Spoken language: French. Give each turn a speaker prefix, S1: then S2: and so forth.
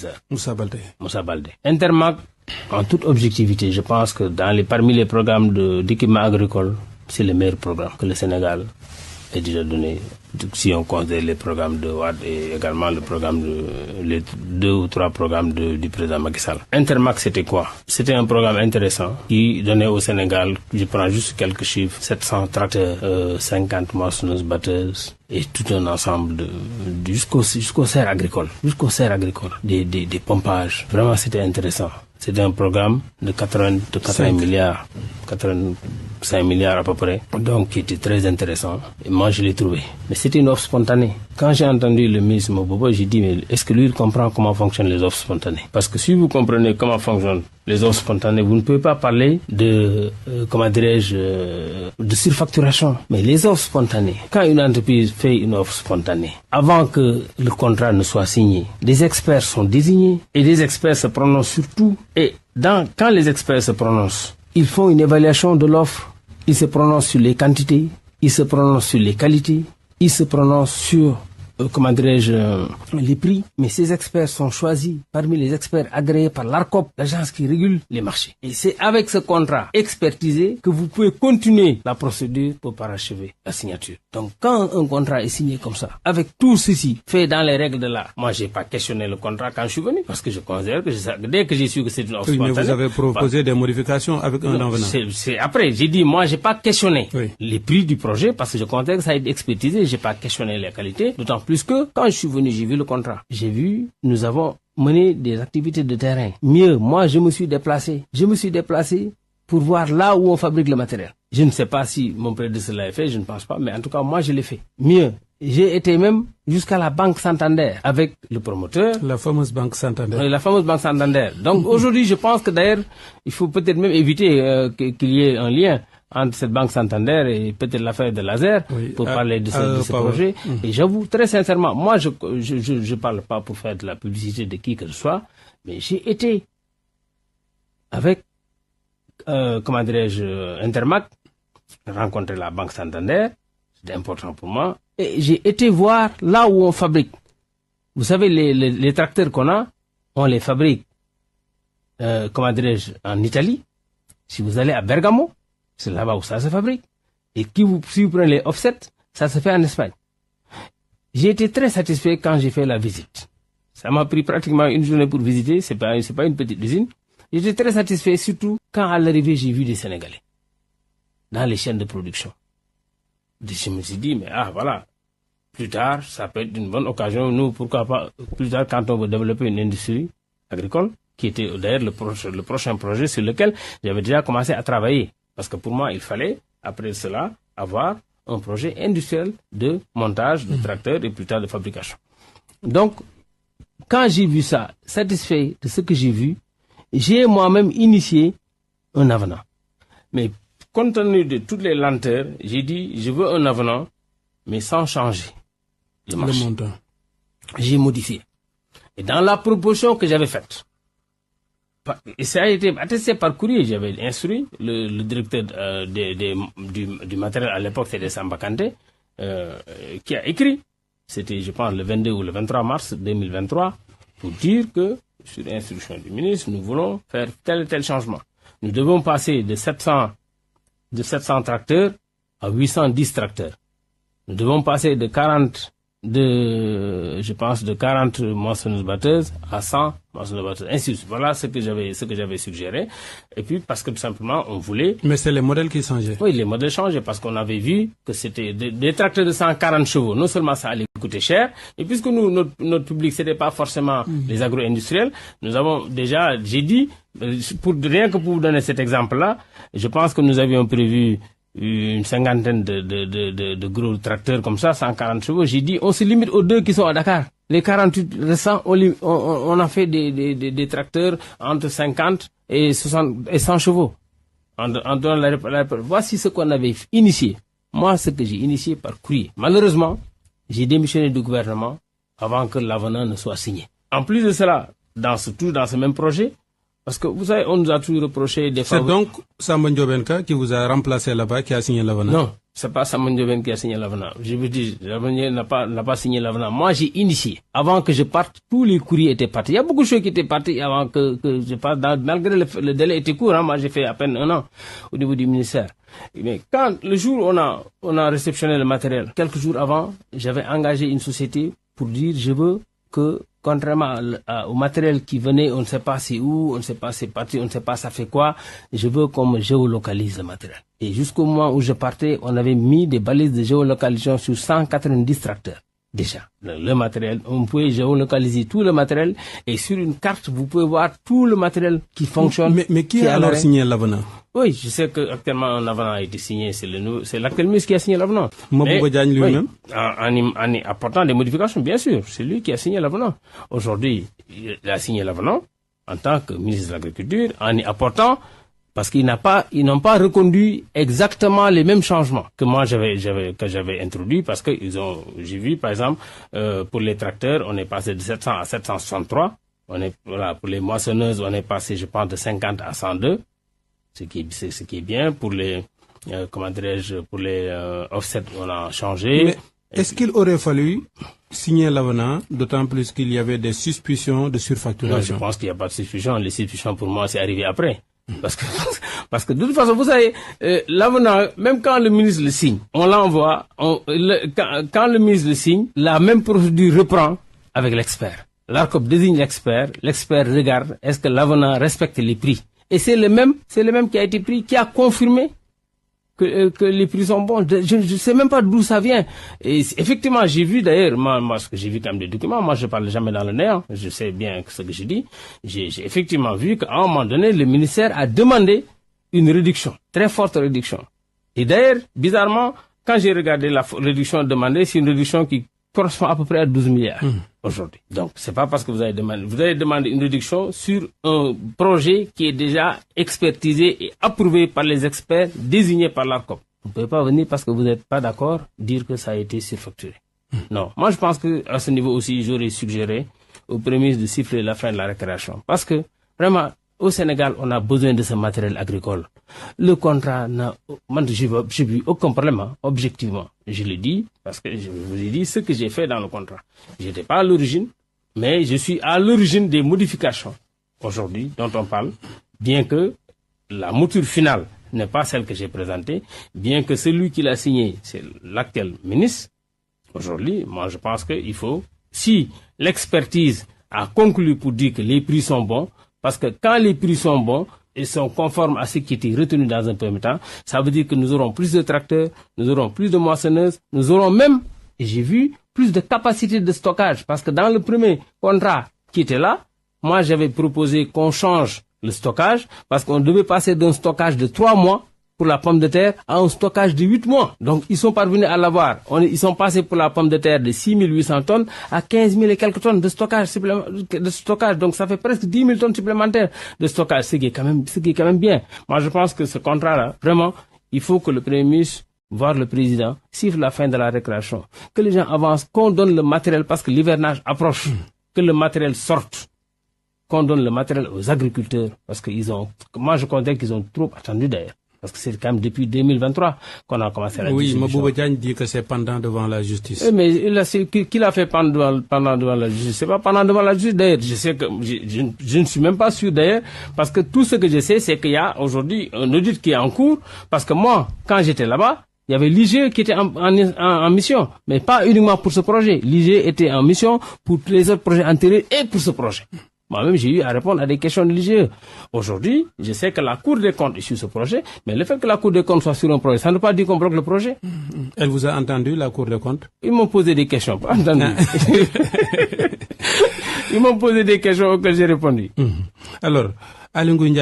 S1: prédécesseur.
S2: Moussa Baldé.
S1: Intermac, en toute objectivité, je pense que parmi les programmes d'équipement agricole, c'est le meilleur programme que le Sénégal ait déjà donné. Si on considère les programmes de Wade et également les 2 ou 3 programmes du président Macky Sall. Intermac, c'était quoi? C'était un programme intéressant qui donnait au Sénégal, je prends juste quelques chiffres, 700 tracteurs, 50 moissonneuses batteuses et tout un ensemble jusqu'aux serres agricoles, des pompages. Vraiment, c'était intéressant. C'était un programme de 80 milliards, 85 milliards à peu près, donc qui était très intéressant. Et moi, je l'ai trouvé. Mais c'était une offre spontanée. Quand j'ai entendu le ministre Mobobo, j'ai dit, mais est-ce que lui, il comprend comment fonctionnent les offres spontanées? Parce que si vous comprenez comment fonctionnent les offres spontanées, vous ne pouvez pas parler de surfacturation. Mais les offres spontanées, quand une entreprise fait une offre spontanée, avant que le contrat ne soit signé, des experts sont désignés et des experts se prononcent sur tout. Et quand les experts se prononcent, ils font une évaluation de l'offre, ils se prononcent sur les quantités, ils se prononcent sur les qualités, ils se prononcent sur les prix. Mais ces experts sont choisis parmi les experts agréés par l'ARCOP, l'agence qui régule les marchés. Et c'est avec ce contrat expertisé que vous pouvez continuer la procédure pour parachever la signature. Donc quand un contrat est signé comme ça, avec tout ceci fait dans les règles de l'art, moi j'ai pas questionné le contrat quand je suis venu, parce que je considère que dès que j'ai su que c'est une offre spontanée...
S2: Mais vous avez proposé des modifications avec un avenant.
S1: C'est après, j'ai dit, moi j'ai pas questionné les prix du projet, parce que je considère que ça a été expertisé, j'ai pas questionné les qualités, d'autant plus que quand je suis venu, j'ai vu le contrat. Nous avons mené des activités de terrain. Mieux, moi je me suis déplacé pour voir là où on fabrique le matériel. Je ne sais pas si mon prédécesseur l'a fait, je ne pense pas, mais en tout cas moi je l'ai fait. Mieux, j'ai été même jusqu'à la Banque Santander avec le promoteur.
S2: La fameuse Banque Santander.
S1: La fameuse Banque Santander. Donc aujourd'hui, je pense que d'ailleurs, il faut peut-être même éviter qu'il y ait un lien entre cette Banque Santander et peut-être l'affaire de Laser pour parler de ce projet. Et j'avoue, très sincèrement, moi je parle pas pour faire de la publicité de qui que ce soit, mais j'ai été avec, Intermac, rencontrer la Banque Santander, c'était important pour moi, et j'ai été voir là où on fabrique. Vous savez, les tracteurs qu'on a, on les fabrique, en Italie. Si vous allez à Bergamo, c'est là-bas où ça se fabrique. Et si vous prenez les offsets, ça se fait en Espagne. J'ai été très satisfait quand j'ai fait la visite. Ça m'a pris pratiquement une journée pour visiter, c'est pas une petite usine. J'étais très satisfait, surtout quand à l'arrivée j'ai vu des Sénégalais dans les chaînes de production. Je me suis dit, mais voilà, plus tard, ça peut être une bonne occasion, nous, pourquoi pas, plus tard, quand on veut développer une industrie agricole, qui était d'ailleurs le prochain projet sur lequel j'avais déjà commencé à travailler. Parce que pour moi, il fallait, après cela, avoir un projet industriel de montage de tracteurs et plus tard de fabrication. Donc, quand j'ai vu ça, satisfait de ce que j'ai vu, j'ai moi-même initié un avenant. Mais compte tenu de toutes les lenteurs, j'ai dit, je veux un avenant, mais sans changer le montant. J'ai modifié. Et dans la proposition que j'avais faite, et ça a été attesté par courrier, j'avais instruit le directeur du matériel à l'époque, c'était Samba Kanté, qui a écrit, c'était je pense le 22 ou le 23 mars 2023, pour dire que, sur instruction du ministre, nous voulons faire tel et tel changement. Nous devons passer de 700 tracteurs à 810 tracteurs. Nous devons passer de 40 moissonneuses batteuses à 100 moissonneuses batteuses. Ainsi de suite. Voilà ce que j'avais suggéré. Et puis, parce que tout simplement, on voulait...
S2: Mais c'est les modèles qui changeaient.
S1: Oui, les modèles changeaient parce qu'on avait vu que c'était des tracteurs de 140 chevaux. Non seulement ça allait coûter cher, et puisque nous, notre public, c'était pas forcément les agro-industriels, nous avons déjà, j'ai dit, rien que pour vous donner cet exemple-là, je pense que nous avions prévu une cinquantaine de gros tracteurs comme ça, 140 chevaux. J'ai dit, on se limite aux 2 qui sont à Dakar. Les 48 restants, on a fait des tracteurs entre 50 et 60 et 100 chevaux. Voici ce qu'on avait initié. Moi, ce que j'ai initié par courrier. Malheureusement, j'ai démissionné du gouvernement avant que l'avenant ne soit signé. En plus de cela, dans ce même projet, parce que vous savez, on nous a toujours reproché des
S2: C'est donc Samba Ndiobenka qui vous a remplacé là-bas, qui a signé l'avenant?
S1: Non, C'est pas Samuel Ndiobène qui a signé l'avenant. Je vous dis, Samuel n'a pas signé l'avenant. Moi, j'ai initié. Avant que je parte, tous les courriers étaient partis. Il y a beaucoup de choses qui étaient parties avant que je parte. Malgré le délai était court, hein, moi, j'ai fait à peine 1 an au niveau du ministère. Mais quand, le jour où on a réceptionné le matériel, quelques jours avant, j'avais engagé une société pour dire, je veux que, contrairement au matériel qui venait, on ne sait pas c'est où, on ne sait pas c'est parti, on ne sait pas ça fait quoi, je veux qu'on me géolocalise le matériel. Et jusqu'au moment où je partais, on avait mis des balises de géolocalisation sur 190 tracteurs. Déjà, le matériel, on pouvait géolocaliser tout le matériel et sur une carte, vous pouvez voir tout le matériel qui fonctionne.
S2: Mais qui a alors signé l'avenant?
S1: Oui, je sais qu'actuellement un avenant a été signé, c'est l'actuel ministre qui a signé l'avenant.
S2: Mabouba Diagne lui-même?
S1: En apportant des modifications, bien sûr, c'est lui qui a signé l'avenant. Aujourd'hui, il a signé l'avenant en tant que ministre de l'Agriculture, en y apportant, parce qu'ils n'ont pas reconduit exactement les mêmes changements que moi j'avais introduit, parce que j'ai vu, par exemple, pour les tracteurs, on est passé de 700 à 763. Pour les moissonneuses, on est passé, je pense, de 50 à 102. Ce qui est bien. Pour les, pour les offsets, on a changé.
S2: Mais est-ce qu'il aurait fallu signer l'avenant, d'autant plus qu'il y avait des suspicions de surfacturation?
S1: Non, je pense qu'il n'y a pas de suspicion. Les suspicions, pour moi, c'est arrivé après. Parce que de toute façon, vous savez, l'avenant, même quand le ministre le signe, on l'envoie, quand le ministre le signe, la même procédure reprend avec l'expert. L'ARCOP désigne l'expert regarde, est-ce que l'avenant respecte les prix? Et c'est le même qui a été pris, qui a confirmé que les prix sont bons. Je ne sais même pas d'où ça vient. Et effectivement, j'ai vu d'ailleurs, moi, ce que j'ai vu comme des documents, moi, je parle jamais dans le néant. Je sais bien ce que je dis. J'ai effectivement vu qu'à un moment donné, le ministère a demandé une réduction, très forte réduction. Et d'ailleurs, bizarrement, quand j'ai regardé la réduction demandée, c'est une réduction qui correspond à peu près à 12 milliards aujourd'hui. Donc, c'est pas parce que vous avez demandé une réduction sur un projet qui est déjà expertisé et approuvé par les experts désignés par l'ARCOP. Vous ne pouvez pas venir parce que vous n'êtes pas d'accord dire que ça a été surfacturé. Non. Moi, je pense que à ce niveau aussi, j'aurais suggéré aux prémices de siffler la fin de la récréation. Parce que, vraiment, au Sénégal, on a besoin de ce matériel agricole. Le contrat j'ai vu aucun problème, hein, objectivement. Je le dis, parce que je vous ai dit ce que j'ai fait dans le contrat. Je n'étais pas à l'origine, mais je suis à l'origine des modifications aujourd'hui dont on parle, bien que la mouture finale n'est pas celle que j'ai présentée, bien que celui qui l'a signé, c'est l'actuel ministre. Aujourd'hui, moi je pense qu'il faut, si l'expertise a conclu pour dire que les prix sont bons, parce que quand les prix sont bons et sont conformes à ce qui était retenu dans un premier temps, ça veut dire que nous aurons plus de tracteurs, nous aurons plus de moissonneuses, nous aurons même, et j'ai vu, plus de capacité de stockage. Parce que dans le premier contrat qui était là, moi j'avais proposé qu'on change le stockage, parce qu'on devait passer d'un stockage de 3 mois pour la pomme de terre à un stockage de 8 mois. Donc, ils sont parvenus à l'avoir. Ils sont passés pour la pomme de terre de 6 800 tonnes à 15 000 et quelques tonnes de stockage. Donc, ça fait presque 10 000 tonnes supplémentaires de stockage, ce qui est quand même bien. Moi, je pense que ce contrat-là, vraiment, il faut que le Premier ministre, voire le président, siffle la fin de la récréation. Que les gens avancent, qu'on donne le matériel parce que l'hivernage approche, que le matériel sorte, qu'on donne le matériel aux agriculteurs parce que moi, je considère qu'ils ont trop attendu d'ailleurs. Parce que c'est quand même depuis 2023 qu'on a commencé la distribution.
S2: Oui, Mabouba Diagne dit que c'est pendant devant la justice.
S1: Mais qu'il a fait pendant devant la justice. C'est pas pendant devant la justice d'ailleurs. Je sais que je ne suis même pas sûr d'ailleurs, parce que tout ce que je sais, c'est qu'il y a aujourd'hui un audit qui est en cours. Parce que moi, quand j'étais là-bas, il y avait l'IGE qui était en mission, mais pas uniquement pour ce projet. L'IGE était en mission pour les autres projets antérieurs et pour ce projet. Moi-même, j'ai eu à répondre à des questions de l'IGE. Aujourd'hui, je sais que la Cour des comptes est sur ce projet, mais le fait que la Cour des comptes soit sur un projet, ça ne veut pas dire qu'on bloque le projet.
S2: Elle vous a entendu, la Cour des comptes?
S1: Ils m'ont posé des questions, pas entendu. Ils m'ont posé des questions auxquelles j'ai répondu.
S2: Alors, Aly Ngouille Ndiaye